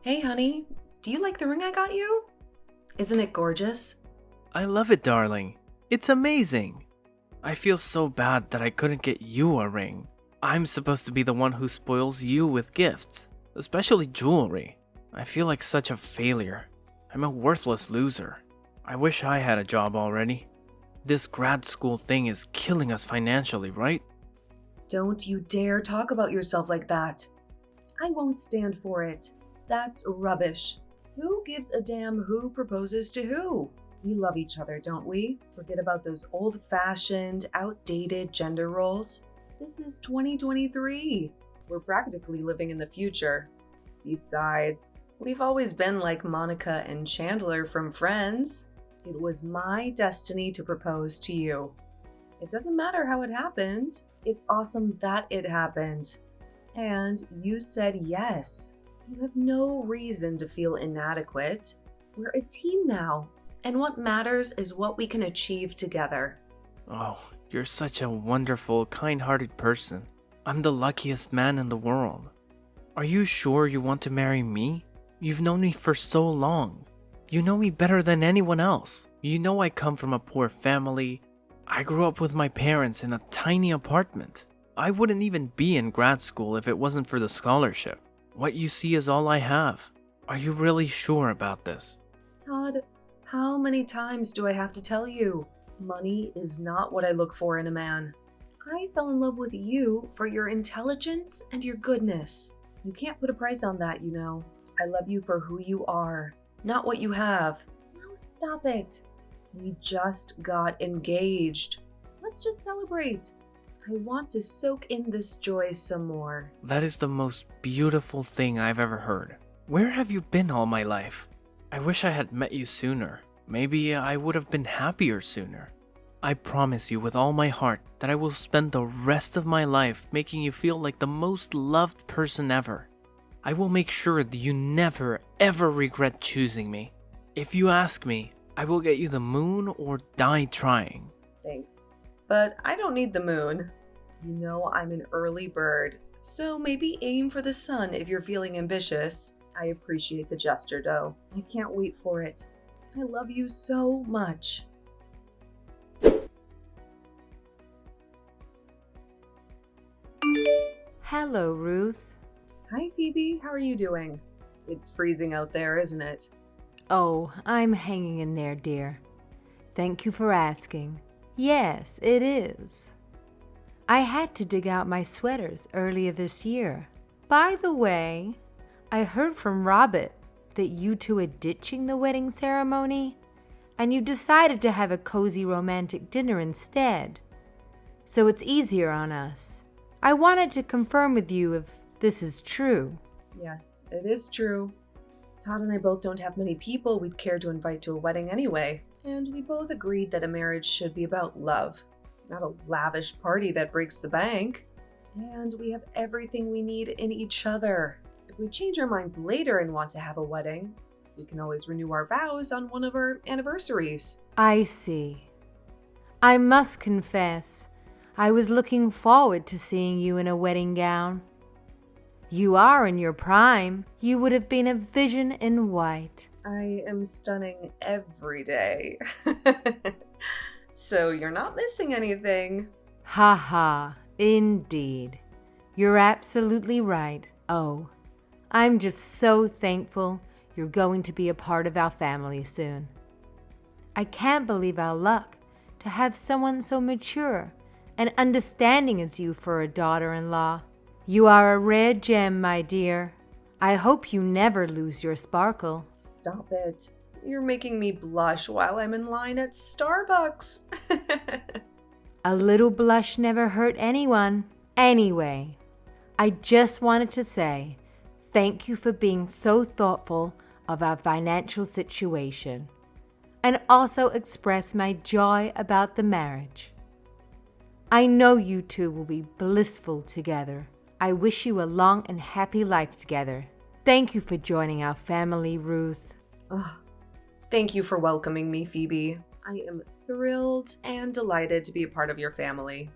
Hey honey, do you like the ring I got you? Isn't it gorgeous? I love it, darling. It's amazing. I feel so bad that I couldn't get you a ring. I'm supposed to be the one who spoils you with gifts, especially jewelry. I feel like such a failure. I'm a worthless loser. I wish I had a job already. This grad school thing is killing us financially, right? Don't you dare talk about yourself like that. I won't stand for it. That's rubbish. Who gives a damn who proposes to who? We love each other, don't we? Forget about those old-fashioned, outdated gender roles. This is 2023. We're practically living in the future. Besides, we've always been like Monica and Chandler from Friends. It was my destiny to propose to you. It doesn't matter how it happened. It's awesome that it happened. And you said yes. You have no reason to feel inadequate. We're a team now, and what matters is what we can achieve together. Oh, you're such a wonderful, kind-hearted person. I'm the luckiest man in the world. Are you sure you want to marry me? You've known me for so long. You know me better than anyone else. You know I come from a poor family. I grew up with my parents in a tiny apartment. I wouldn't even be in grad school if it wasn't for the scholarship. What you see is all I have. Are you really sure about this? Todd, how many times do I have to tell you? Money is not what I look for in a man. I fell in love with you for your intelligence and your goodness. You can't put a price on that, you know. I love you for who you are, not what you have. No, stop it. We just got engaged. Let's just celebrate. I want to soak in this joy some more. That is the most beautiful thing I've ever heard. Where have you been all my life? I wish I had met you sooner. Maybe I would have been happier sooner. I promise you with all my heart that I will spend the rest of my life making you feel like the most loved person ever. I will make sure that you never ever regret choosing me. If you ask me, I will get you the moon or die trying. Thanks. But I don't need the moon. You know I'm an early bird, so maybe aim for the sun if you're feeling ambitious. I appreciate the gesture, though. I can't wait for it. I love you so much. Hello, Ruth. Hi, Phoebe. How are you doing? It's freezing out there, isn't it? Oh, I'm hanging in there, dear. Thank you for asking. Yes, it is. I had to dig out my sweaters earlier this year. By the way, I heard from Robert that you two are ditching the wedding ceremony, and you decided to have a cozy romantic dinner instead. So it's easier on us. I wanted to confirm with you if this is true. Yes, it is true. Todd and I both don't have many people we'd care to invite to a wedding anyway, and we both agreed that a marriage should be about love, not a lavish party that breaks the bank. And we have everything we need in each other. If we change our minds later and want to have a wedding, we can always renew our vows on one of our anniversaries. I see. I must confess, I was looking forward to seeing you in a wedding gown. You are in your prime. You would have been a vision in white. I am stunning every day. So you're not missing anything. Ha ha, indeed. You're absolutely right. Oh, I'm just so thankful you're going to be a part of our family soon. I can't believe our luck to have someone so mature and understanding as you for a daughter-in-law. You are a rare gem, my dear. I hope you never lose your sparkle. Stop it. You're making me blush while I'm in line at Starbucks. A little blush never hurt anyone. Anyway, I just wanted to say thank you for being so thoughtful of our financial situation, and also express my joy about the marriage. I know you two will be blissful together. I wish you a long and happy life together. Thank you for joining our family, Ruth. Thank you for welcoming me, Phoebe. I am thrilled and delighted to be a part of your family.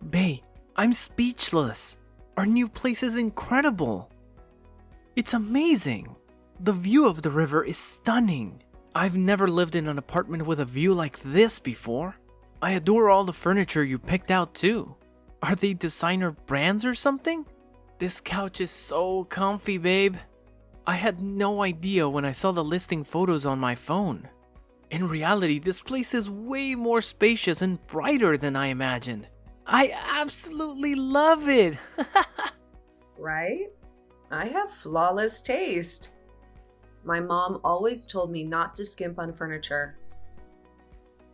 Bae, I'm speechless. Our new place is incredible. It's amazing. The view of the river is stunning. I've never lived in an apartment with a view like this before. I adore all the furniture you picked out too. Are they designer brands or something? This couch is so comfy, babe. I had no idea when I saw the listing photos on my phone. In reality, this place is way more spacious and brighter than I imagined. I absolutely love it. Right? I have flawless taste. My mom always told me not to skimp on furniture.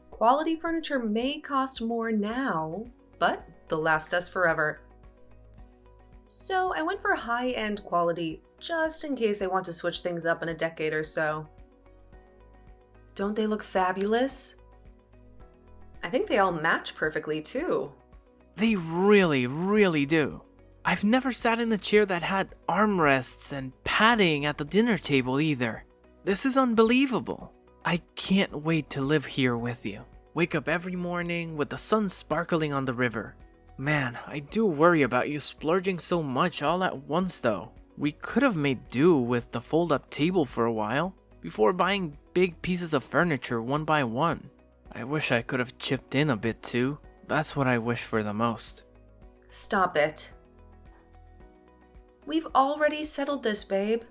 Quality furniture may cost more now, but they'll last us forever. So I went for high-end quality just in case I want to switch things up in a decade or so. Don't they look fabulous? I think they all match perfectly too. They really, really do. I've never sat in a chair that had armrests and padding at the dinner table either. This is unbelievable. I can't wait to live here with you. Wake up every morning with the sun sparkling on the river. Man, I do worry about you splurging so much all at once though. We could have made do with the fold-up table for a while, before buying big pieces of furniture one by one. I wish I could have chipped in a bit too. That's what I wish for the most. Stop it. We've already settled this, babe.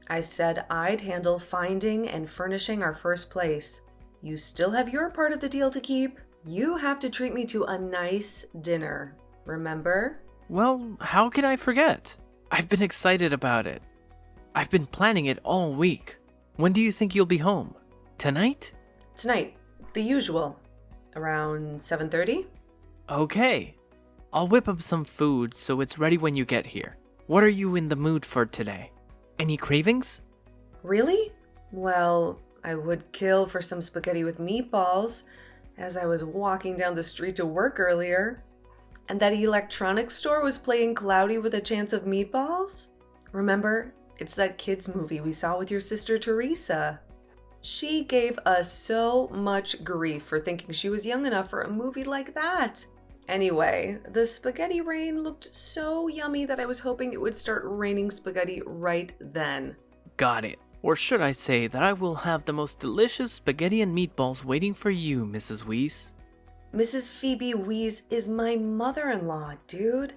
I said I'd handle finding and furnishing our first place. You still have your part of the deal to keep. You have to treat me to a nice dinner, remember? Well, how can I forget? I've been excited about it. I've been planning it all week. When do you think you'll be home? Tonight? Tonight, the usual. Around 7:30? Okay. I'll whip up some food so it's ready when you get here. What are you in the mood for today? Any cravings? Really? Well, I would kill for some spaghetti with meatballs as I was walking down the street to work earlier. And that electronics store was playing Cloudy with a Chance of Meatballs? Remember, it's that kids movie we saw with your sister Teresa. She gave us so much grief for thinking she was young enough for a movie like that. Anyway, the spaghetti rain looked so yummy that I was hoping it would start raining spaghetti right then. Got it. Or should I say that I will have the most delicious spaghetti and meatballs waiting for you, Mrs. Weiss. Mrs. Phoebe Weiss is my mother-in-law, dude.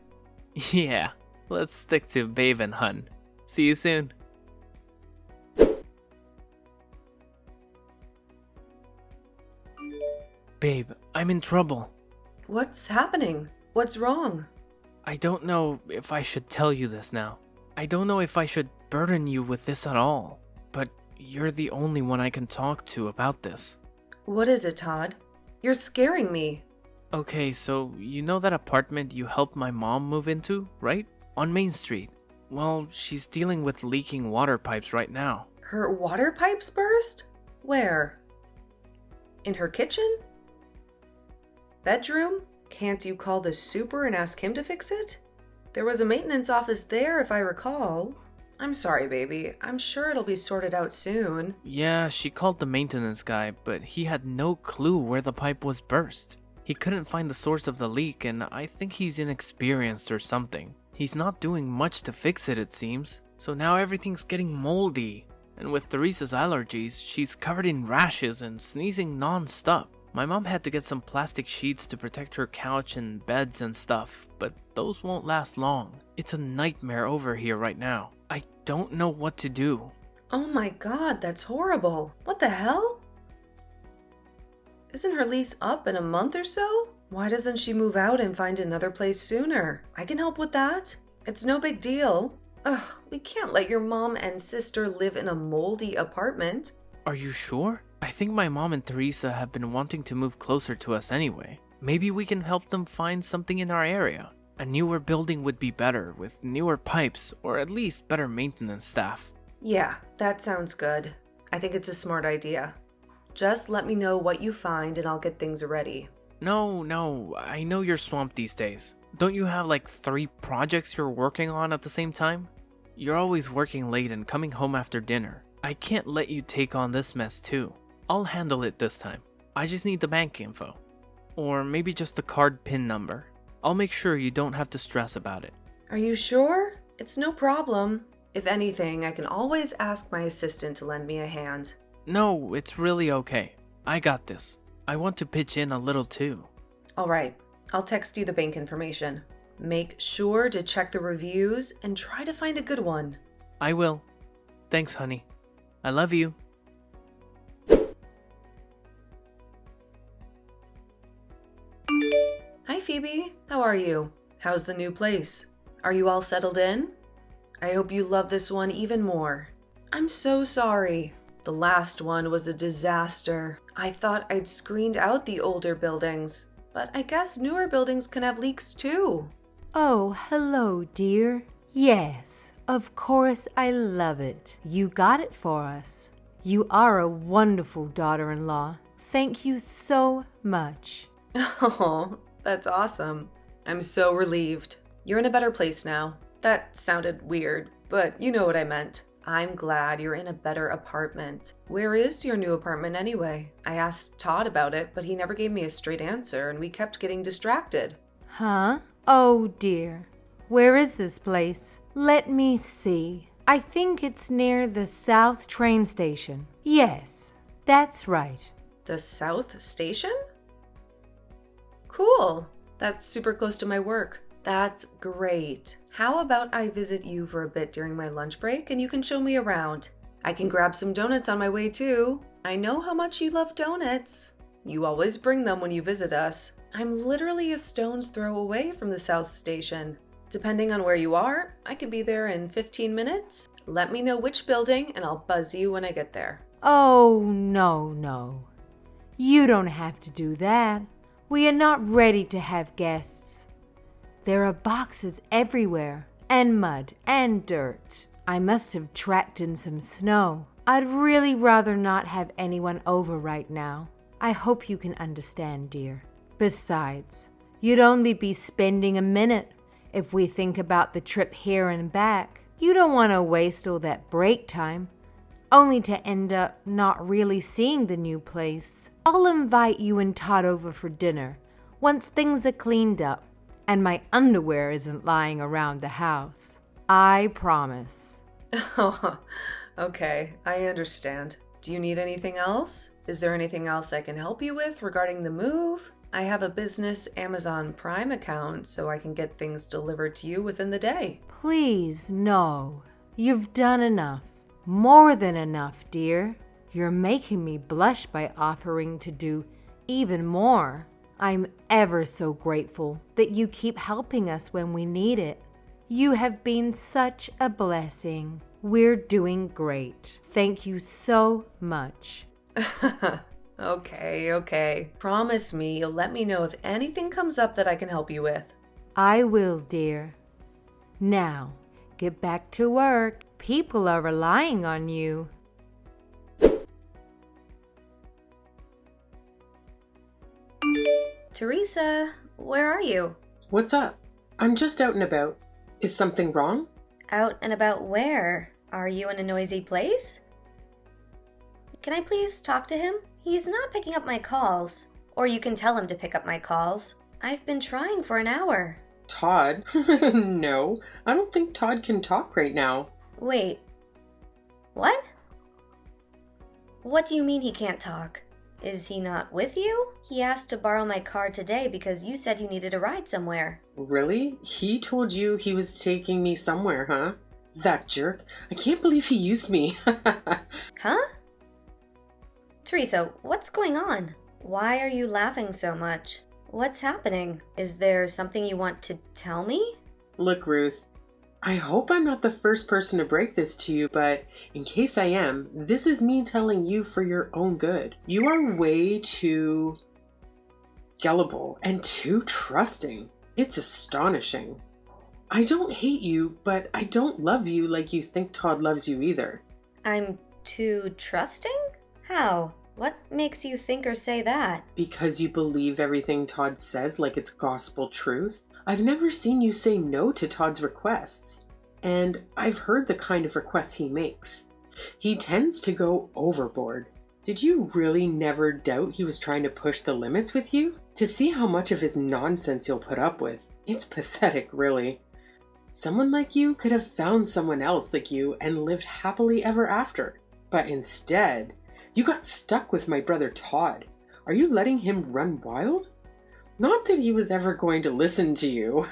Yeah, let's stick to babe and hun. See you soon. Babe, I'm in trouble. What's happening? What's wrong? I don't know if I should tell you this now. I don't know if I should burden you with this at all. But you're the only one I can talk to about this. What is it, Todd? You're scaring me. Okay, so you know that apartment you helped my mom move into, right? On Main Street. Well, she's dealing with leaking water pipes right now. Her water pipes burst? Where? In her kitchen? Bedroom? Can't you call the super and ask him to fix it? There was a maintenance office there if I recall. I'm sorry, baby. I'm sure it'll be sorted out soon. Yeah, she called the maintenance guy, but he had no clue where the pipe was burst. He couldn't find the source of the leak, and I think he's inexperienced or something. He's not doing much to fix it, it seems. So now everything's getting moldy. And with Teresa's allergies, she's covered in rashes and sneezing non-stop. My mom had to get some plastic sheets to protect her couch and beds and stuff, but those won't last long. It's a nightmare over here right now. I don't know what to do. Oh my god, that's horrible. What the hell? Isn't her lease up in a month or so? Why doesn't she move out and find another place sooner? I can help with that. It's no big deal. Ugh, we can't let your mom and sister live in a moldy apartment. Are you sure? I think my mom and Teresa have been wanting to move closer to us anyway. Maybe we can help them find something in our area. A newer building would be better, with newer pipes, or at least better maintenance staff. Yeah, that sounds good. I think it's a smart idea. Just let me know what you find and I'll get things ready. No, I know you're swamped these days. Don't you have like 3 projects you're working on at the same time? You're always working late and coming home after dinner. I can't let you take on this mess too. I'll handle it this time. I just need the bank info. Or maybe just the card PIN number. I'll make sure you don't have to stress about it. Are you sure? It's no problem. If anything, I can always ask my assistant to lend me a hand. No, it's really okay. I got this. I want to pitch in a little too. All right, I'll text you the bank information. Make sure to check the reviews and try to find a good one. I will. Thanks, honey. I love you. Hi, Phoebe. How are you? How's the new place? Are you all settled in? I hope you love this one even more. I'm so sorry. The last one was a disaster. I thought I'd screened out the older buildings, but I guess newer buildings can have leaks too. Oh, hello, dear. Yes, of course I love it. You got it for us. You are a wonderful daughter-in-law. Thank you so much. Oh, that's awesome. I'm so relieved. You're in a better place now. That sounded weird, but you know what I meant. I'm glad you're in a better apartment. Where is your new apartment anyway? I asked Todd about it, but he never gave me a straight answer and we kept getting distracted. Huh? Oh dear. Where is this place? Let me see. I think it's near the South train station. Yes, that's right. The South Station? Cool. That's super close to my work. That's great. How about I visit you for a bit during my lunch break and you can show me around? I can grab some donuts on my way too. I know how much you love donuts. You always bring them when you visit us. I'm literally a stone's throw away from the South Station. Depending on where you are, I could be there in 15 minutes. Let me know which building and I'll buzz you when I get there. Oh, no. You don't have to do that. We are not ready to have guests. There are boxes everywhere, and mud, and dirt. I must have tracked in some snow. I'd really rather not have anyone over right now. I hope you can understand, dear. Besides, you'd only be spending a minute if we think about the trip here and back. You don't want to waste all that break time, only to end up not really seeing the new place. I'll invite you and Todd over for dinner once things are cleaned up and my underwear isn't lying around the house. I promise. Oh, okay, I understand. Do you need anything else? Is there anything else I can help you with regarding the move? I have a business Amazon Prime account, so I can get things delivered to you within the day. Please, no. You've done enough. More than enough, dear. You're making me blush by offering to do even more. I'm ever so grateful that you keep helping us when we need it. You have been such a blessing. We're doing great. Thank you so much. Okay. Promise me you'll let me know if anything comes up that I can help you with. I will, dear. Now, get back to work. People are relying on you. Teresa, where are you? What's up? I'm just out and about. Is something wrong? Out and about where? Are you in a noisy place? Can I please talk to him? He's not picking up my calls. Or you can tell him to pick up my calls. I've been trying for an hour. Todd? No, I don't think Todd can talk right now. Wait. What? What do you mean he can't talk? Is he not with you? He asked to borrow my car today because you said you needed a ride somewhere. Really? He told you he was taking me somewhere, huh? That jerk. I can't believe he used me. Huh? Teresa, what's going on? Why are you laughing so much? What's happening? Is there something you want to tell me? Look, Ruth, I hope I'm not the first person to break this to you, but in case I am, this is me telling you for your own good. You are way too gullible and too trusting. It's astonishing. I don't hate you, but I don't love you like you think Todd loves you either. I'm too trusting? How? What makes you think or say that? Because you believe everything Todd says like it's gospel truth. I've never seen you say no to Todd's requests, and I've heard the kind of requests he makes. He tends to go overboard. Did you really never doubt he was trying to push the limits with you? To see how much of his nonsense you'll put up with, it's pathetic, really. Someone like you could have found someone else like you and lived happily ever after. But instead, you got stuck with my brother Todd. Are you letting him run wild? Not that he was ever going to listen to you.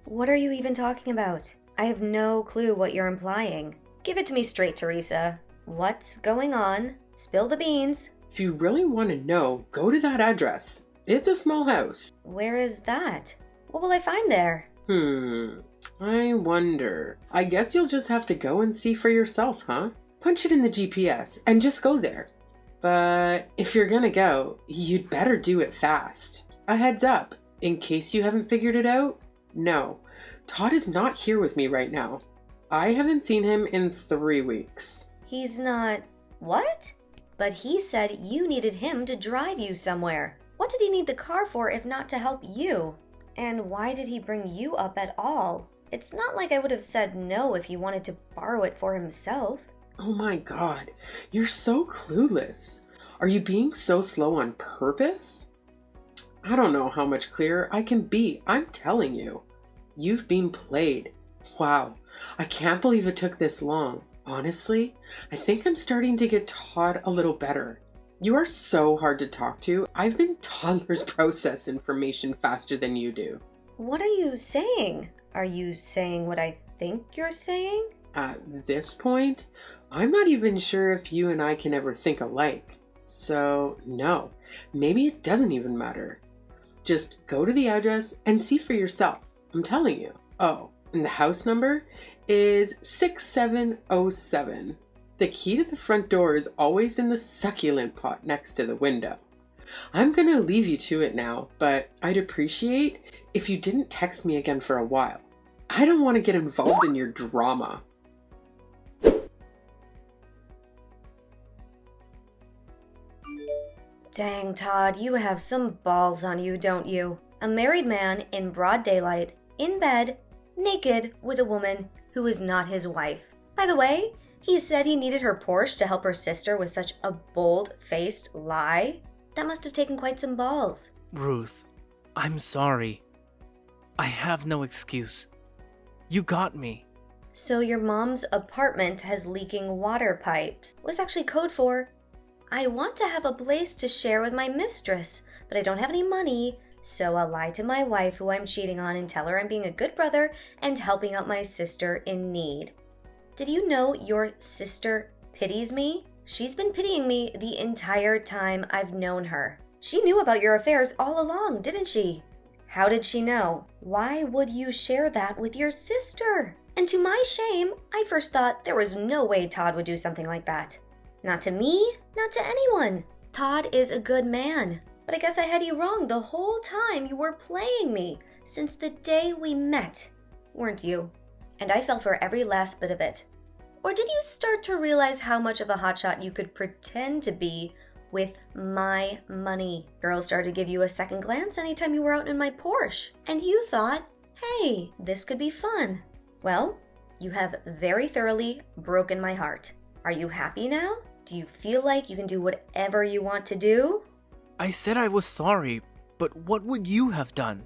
What are you even talking about? I have no clue what you're implying. Give it to me straight, Teresa. What's going on? Spill the beans. If you really want to know, go to that address. It's a small house. Where is that? What will I find there? I wonder. I guess you'll just have to go and see for yourself, huh? Punch it in the GPS and just go there. But if you're gonna go, you'd better do it fast. A heads up, in case you haven't figured it out, no, Todd is not here with me right now. I haven't seen him in 3 weeks. He's not... What? But he said you needed him to drive you somewhere. What did he need the car for if not to help you? And why did he bring you up at all? It's not like I would have said no if he wanted to borrow it for himself. Oh my god, you're so clueless. Are you being so slow on purpose? I don't know how much clearer I can be. I'm telling you. You've been played. Wow, I can't believe it took this long. Honestly, I think I'm starting to get Todd a little better. You are so hard to talk to. I've been toddlers process information faster than you do. What are you saying? Are you saying what I think you're saying? At this point, I'm not even sure if you and I can ever think alike. So, no, maybe it doesn't even matter. Just go to the address and see for yourself. I'm telling you. Oh, and the house number is 6707. The key to the front door is always in the succulent pot next to the window. I'm gonna leave you to it now, but I'd appreciate if you didn't text me again for a while. I don't want to get involved in your drama. Dang, Todd, you have some balls on you, don't you? A married man in broad daylight, in bed, naked with a woman who is not his wife. By the way, he said he needed her Porsche to help her sister with such a bold-faced lie. That must have taken quite some balls. Ruth, I'm sorry. I have no excuse. You got me. So your mom's apartment has leaking water pipes. It was actually code for, I want to have a place to share with my mistress, but I don't have any money, so I'll lie to my wife who I'm cheating on and tell her I'm being a good brother and helping out my sister in need. Did you know your sister pities me? She's been pitying me the entire time I've known her. She knew about your affairs all along, didn't she? How did she know? Why would you share that with your sister? And to my shame, I first thought there was no way Todd would do something like that. Not to me, not to anyone. Todd is a good man. But I guess I had you wrong the whole time you were playing me, since the day we met, weren't you? And I fell for every last bit of it. Or did you start to realize how much of a hotshot you could pretend to be with my money? Girls started to give you a second glance anytime you were out in my Porsche, and you thought, hey, this could be fun. Well, you have very thoroughly broken my heart. Are you happy now? Do you feel like you can do whatever you want to do? I said I was sorry, but what would you have done?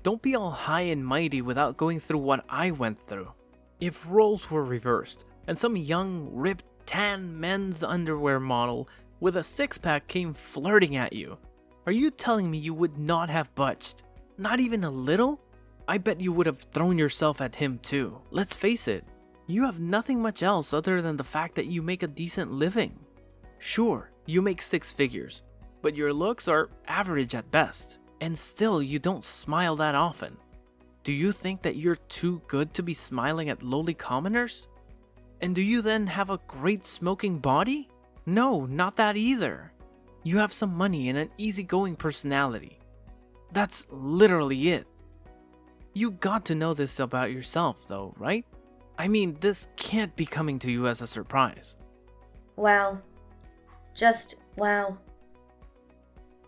Don't be all high and mighty without going through what I went through. If roles were reversed, and some young, ripped, tan men's underwear model with a six-pack came flirting at you, are you telling me you would not have budged? Not even a little? I bet you would have thrown yourself at him too. Let's face it, you have nothing much else other than the fact that you make a decent living. Sure, you make 6 figures, but your looks are average at best, and still you don't smile that often. Do you think that you're too good to be smiling at lowly commoners? And do you then have a great smoking body? No, not that either. You have some money and an easygoing personality. That's literally it. You got to know this about yourself though, right? I mean, this can't be coming to you as a surprise. Wow. Just wow.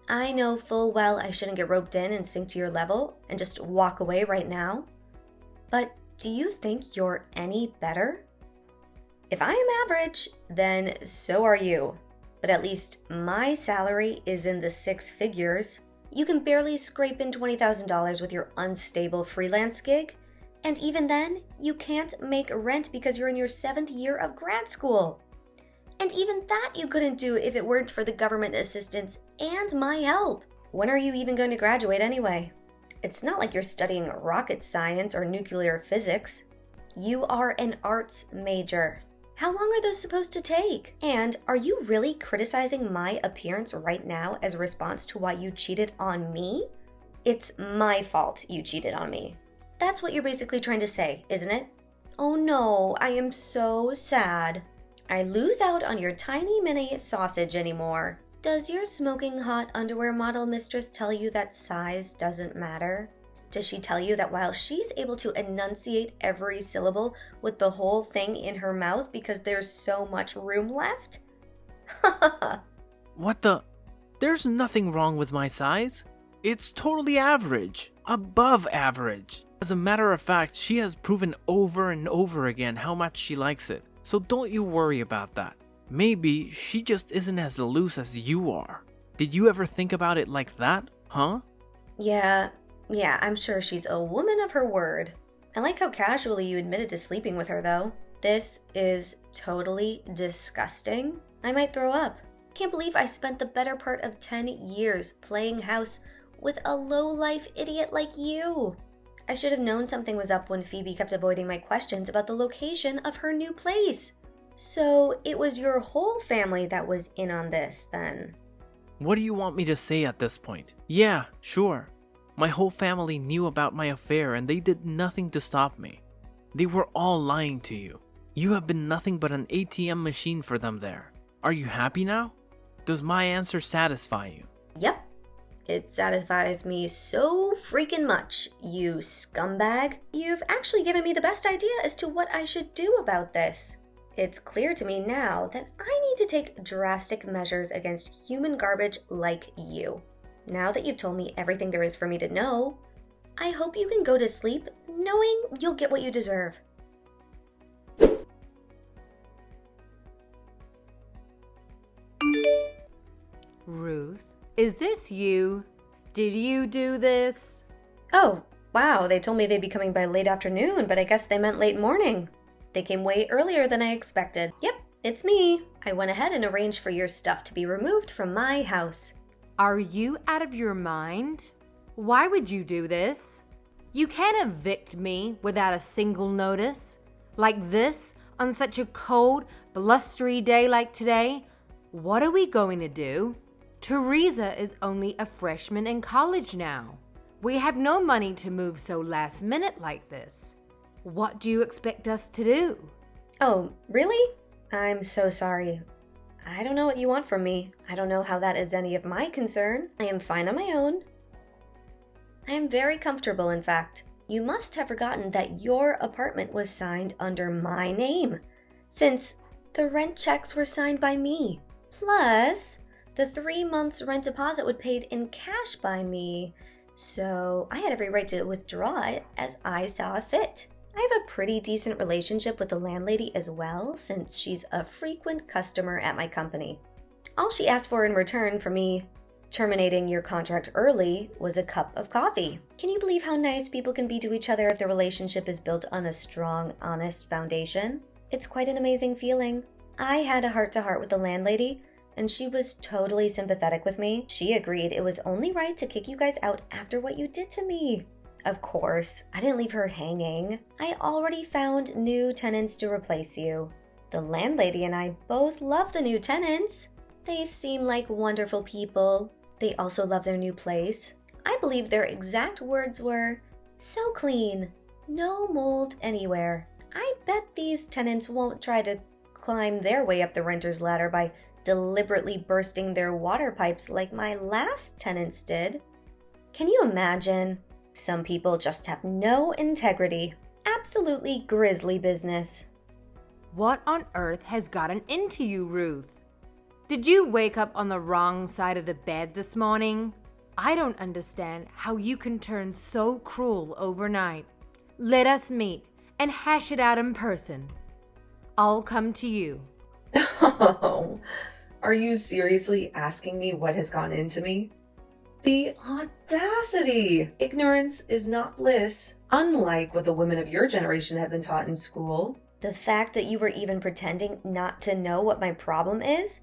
I know full well I shouldn't get roped in and sink to your level and just walk away right now. But do you think you're any better? If I am average, then so are you. but at least my salary is in the six figures. You can barely scrape in $20,000 with your unstable freelance gig. And even then, you can't make rent because you're in your 7th year of grad school. And even that you couldn't do if it weren't for the government assistance and my help. When are you even going to graduate anyway? It's not like you're studying rocket science or nuclear physics. You are an arts major. How long are those supposed to take? And are you really criticizing my appearance right now as a response to why you cheated on me? It's my fault you cheated on me. That's what you're basically trying to say, isn't it? Oh no, I am so sad. I lose out on your tiny mini sausage anymore. Does your smoking hot underwear model mistress tell you that size doesn't matter? Does she tell you that while she's able to enunciate every syllable with the whole thing in her mouth because there's so much room left? What the? There's nothing wrong with my size. It's totally average. Above average. As a matter of fact, she has proven over and over again how much she likes it. So don't you worry about that. Maybe she just isn't as loose as you are. Did you ever think about it like that, huh? Yeah, I'm sure she's a woman of her word. I like how casually you admitted to sleeping with her, though. This is totally disgusting. I might throw up. Can't believe I spent the better part of 10 years playing house with a low-life idiot like you. I should have known something was up when Phoebe kept avoiding my questions about the location of her new place. So it was your whole family that was in on this, then? What do you want me to say at this point? Yeah, sure. My whole family knew about my affair and they did nothing to stop me. They were all lying to you. You have been nothing but an ATM machine for them there. Are you happy now? Does my answer satisfy you? Yep. It satisfies me so freaking much, you scumbag. You've actually given me the best idea as to what I should do about this. It's clear to me now that I need to take drastic measures against human garbage like you. Now that you've told me everything there is for me to know, I hope you can go to sleep knowing you'll get what you deserve. Ruth, is this you? Did you do this? Oh, wow, they told me they'd be coming by late afternoon, but I guess they meant late morning. They came way earlier than I expected. Yep, it's me. I went ahead and arranged for your stuff to be removed from my house. Are you out of your mind? Why would you do this? You can't evict me without a single notice. Like this, on such a cold, blustery day like today. What are we going to do? Teresa is only a freshman in college now. We have no money to move so last minute like this. What do you expect us to do? Oh, really? I'm so sorry. I don't know what you want from me. I don't know how that is any of my concern. I am fine on my own. I am very comfortable, in fact. You must have forgotten that your apartment was signed under my name, since the rent checks were signed by me. Plus, the 3 months rent deposit was paid in cash by me, so I had every right to withdraw it as I saw fit. I have a pretty decent relationship with the landlady as well, since she's a frequent customer at my company. All she asked for in return for me terminating your contract early was a cup of coffee. Can you believe how nice people can be to each other if the relationship is built on a strong, honest foundation? It's quite an amazing feeling. I had a heart-to-heart with the landlady, and she was totally sympathetic with me. She agreed it was only right to kick you guys out after what you did to me. Of course, I didn't leave her hanging. I already found new tenants to replace you. The landlady and I both love the new tenants. They seem like wonderful people. They also love their new place. I believe their exact words were, "So clean, no mold anywhere." I bet these tenants won't try to climb their way up the renter's ladder by deliberately bursting their water pipes like my last tenants did. Can you imagine? Some people just have no integrity. Absolutely grisly business. What on earth has gotten into you, Ruth? Did you wake up on the wrong side of the bed this morning? I don't understand how you can turn so cruel overnight. Let us meet and hash it out in person. I'll come to you. Oh, Are you seriously asking me what has gone into me? The audacity! Ignorance is not bliss, unlike what the women of your generation have been taught in school. The fact that you were even pretending not to know what my problem is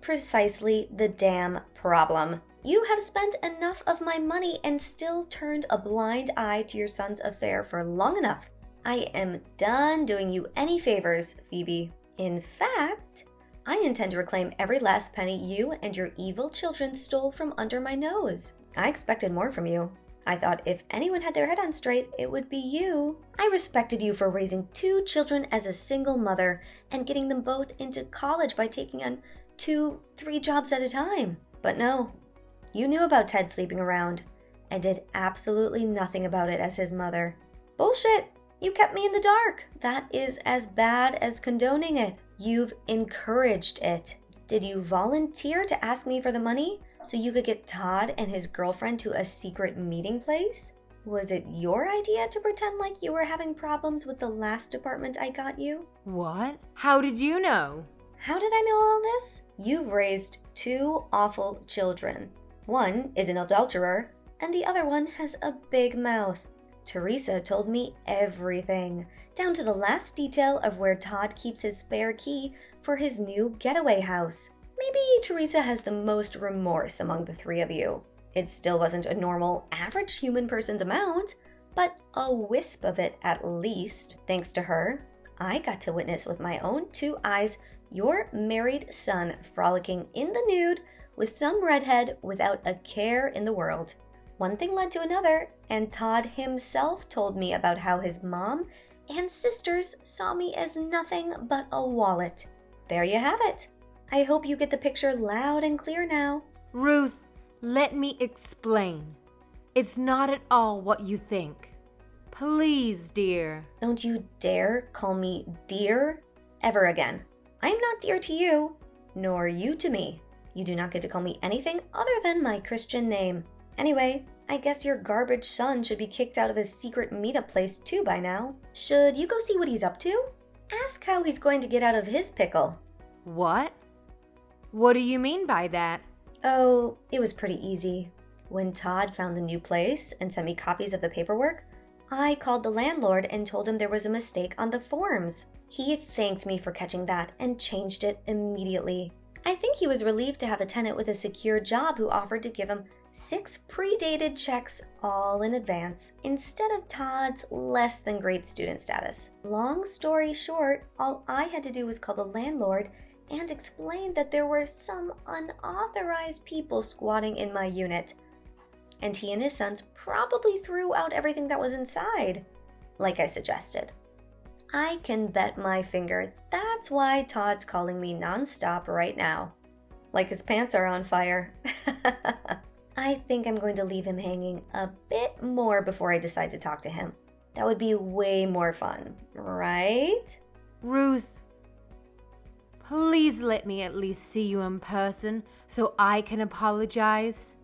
precisely the damn problem. You have spent enough of my money and still turned a blind eye to your son's affair for long enough. I am done doing you any favors, Phoebe. In fact, I intend to reclaim every last penny you and your evil children stole from under my nose. I expected more from you. I thought if anyone had their head on straight, it would be you. I respected you for raising 2 children as a single mother and getting them both into college by taking on 2-3 jobs at a time. But no, you knew about Ted sleeping around and did absolutely nothing about it as his mother. Bullshit! You kept me in the dark. That is as bad as condoning it. You've encouraged it. Did you volunteer to ask me for the money so you could get Todd and his girlfriend to a secret meeting place? Was it your idea to pretend like you were having problems with the last apartment I got you? What? How did you know? How did I know all this? You've raised 2 awful children. One is an adulterer, and the other one has a big mouth. Teresa told me everything, down to the last detail of where Todd keeps his spare key for his new getaway house. Maybe Teresa has the most remorse among the 3 of you. It still wasn't a normal, average human person's amount, but a wisp of it at least. Thanks to her, I got to witness with my own 2 eyes your married son frolicking in the nude with some redhead without a care in the world. One thing led to another, and Todd himself told me about how his mom and sisters saw me as nothing but a wallet. There you have it. I hope you get the picture loud and clear now. Ruth, let me explain. It's not at all what you think. Please, dear. Don't you dare call me dear ever again. I am not dear to you, nor you to me. You do not get to call me anything other than my Christian name. Anyway, I guess your garbage son should be kicked out of his secret meetup place too by now. Should you go see what he's up to? Ask how he's going to get out of his pickle. What? What do you mean by that? Oh, it was pretty easy. When Todd found the new place and sent me copies of the paperwork, I called the landlord and told him there was a mistake on the forms. He thanked me for catching that and changed it immediately. I think he was relieved to have a tenant with a secure job who offered to give him 6 pre-dated checks all in advance, instead of Todd's less than great student status. Long story short, all I had to do was call the landlord and explain that there were some unauthorized people squatting in my unit. And he and his sons probably threw out everything that was inside, like I suggested. I can bet my finger that's why Todd's calling me nonstop right now. Like his pants are on fire. I think I'm going to leave him hanging a bit more before I decide to talk to him. That would be way more fun, right? Ruth, please let me at least see you in person so I can apologize.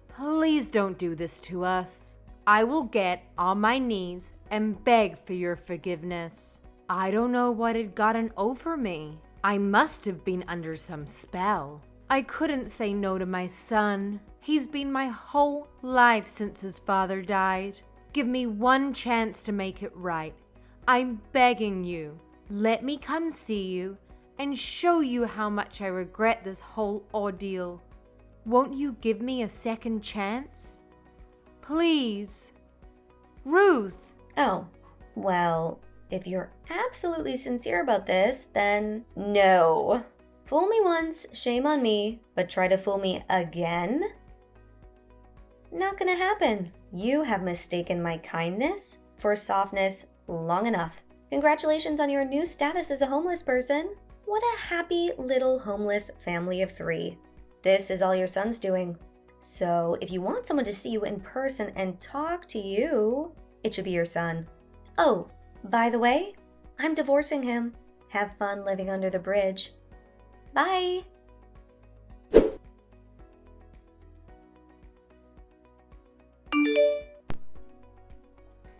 Please don't do this to us. I will get on my knees and beg for your forgiveness. I don't know what had gotten over me. I must have been under some spell. I couldn't say no to my son. He's been my whole life since his father died. Give me one chance to make it right. I'm begging you. Let me come see you and show you how much I regret this whole ordeal. Won't you give me a second chance? Please. Ruth. Oh, well, if you're absolutely sincere about this, then no. Fool me once, shame on me, but try to fool me again? Not gonna happen. You have mistaken my kindness for softness long enough. Congratulations on your new status as a homeless person. What a happy little homeless family of 3. This is all your son's doing. So if you want someone to see you in person and talk to you, it should be your son. Oh, by the way, I'm divorcing him. Have fun living under the bridge. Bye!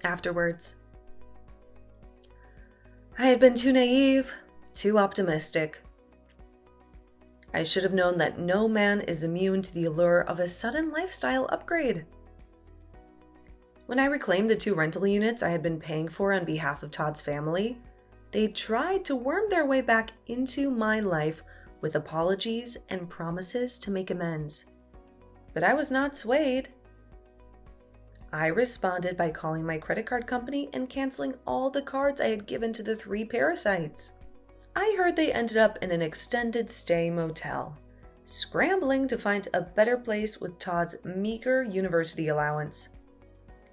Afterwards, I had been too naive, too optimistic. I should have known that no man is immune to the allure of a sudden lifestyle upgrade. When I reclaimed the 2 rental units I had been paying for on behalf of Todd's family, they tried to worm their way back into my life with apologies and promises to make amends. But I was not swayed. I responded by calling my credit card company and canceling all the cards I had given to the 3 parasites. I heard they ended up in an extended stay motel, scrambling to find a better place with Todd's meager university allowance.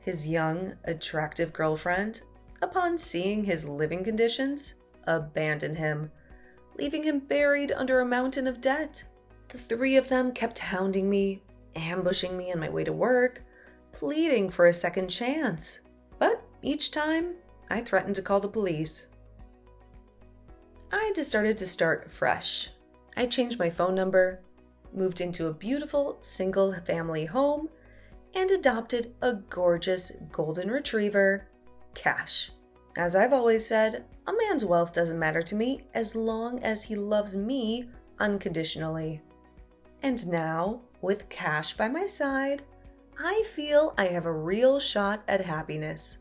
His young, attractive girlfriend, upon seeing his living conditions, abandoned him, leaving him buried under a mountain of debt. The 3 of them kept hounding me, ambushing me on my way to work, pleading for a second chance. But each time, I threatened to call the police. I decided to start fresh. I changed my phone number, moved into a beautiful single-family home, and adopted a gorgeous golden retriever, Cash. As I've always said, a man's wealth doesn't matter to me as long as he loves me unconditionally. And now, with Cash by my side, I feel I have a real shot at happiness.